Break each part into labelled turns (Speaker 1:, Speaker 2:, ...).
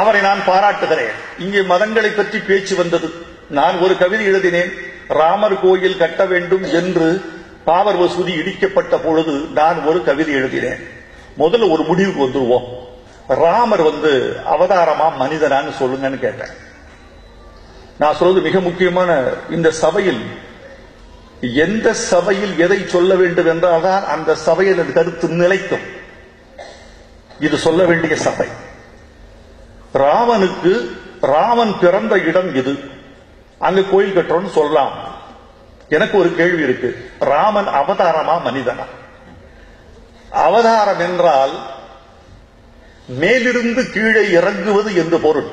Speaker 1: அவரை நான் பாராட்டுகிறேன். இங்கே மதங்களை பற்றி பேச்சு வந்தது. நான் ஒரு கவிதை எழுதினேன். ராமர் கோயில் கட்ட வேண்டும் என்று பாபர் மசூதி இடிக்கப்பட்ட பொழுது நான் ஒரு கவிதை எழுதினேன். முதல்ல ஒரு முடிவுக்கு வந்துருவோம். ராமர் அவதாரமா மனிதனான்னு சொல்லுங்கன்னு கேட்டேன். நான் சொல்றது மிக முக்கியமான. இந்த சபையில் எந்த சபையில் எதை சொல்ல வேண்டும் என்றால் தான் அந்த சபையில் கருத்து நிலைக்கும். இது சொல்ல வேண்டிய சபை. ராமன் பிறந்த இடம் இது, அங்க கோயில் கட்டுறோம்னு சொல்லலாம். எனக்கு ஒரு கேள்வி இருக்கு. ராமன் அவதாரமா மனிதனா? அவதாரம் என்றால் மேலிருந்து கீழே இறங்குவது என்று பொருள்.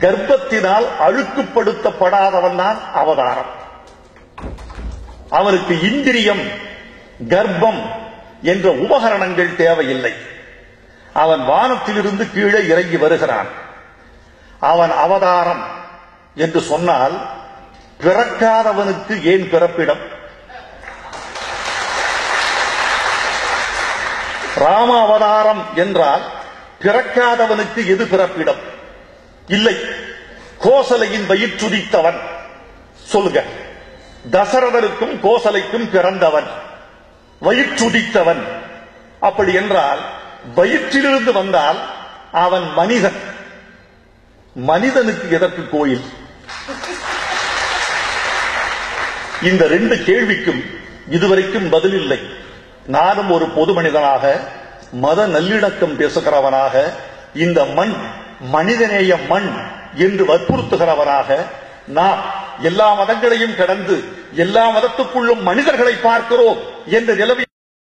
Speaker 1: கர்ப்பத்தினால் அழுக்குப்படுத்தப்படாதவன் தான் அவதாரம். அவனுக்கு இந்திரியம், கர்ப்பம் என்ற உபகரணங்கள் தேவையில்லை. அவன் வானத்திலிருந்து கீழே இறங்கி வருகிறான். அவன் அவதாரம் என்று சொன்னால் பிறக்காதவனுக்கு ஏன் பிறப்பிடம்? ராம அவதாரம் என்றால் பிறக்காதவனுக்கு எது பிறப்பிடம்? இல்லை. கோசலையின் வயிற்றுதித்தவன் சொல்லுங்க. தசரதனுக்கும் கோசலைக்கும் பிறந்தவன், வயிற்றுதித்தவன். அப்படி என்றால் வயிற்றிலிருந்து வந்தால் அவன் மனிதன். மனிதனுக்கு எதற்கு கோயில்? இந்த ரெண்டு கேள்விக்கும் இதுவரைக்கும் பதில் இல்லை. நானும் ஒரு பொது மனிதனாக, மத நல்லிணக்கம் பேசுகிறவனாக, இந்த மண் மனிதநேய மண் என்று வற்புறுத்துகிறவனாக, நாம் எல்லா மதங்களையும் கடந்து எல்லா மதத்துக்குள்ளும் மனிதர்களை பார்க்கிறோம் என்ற நிலைமை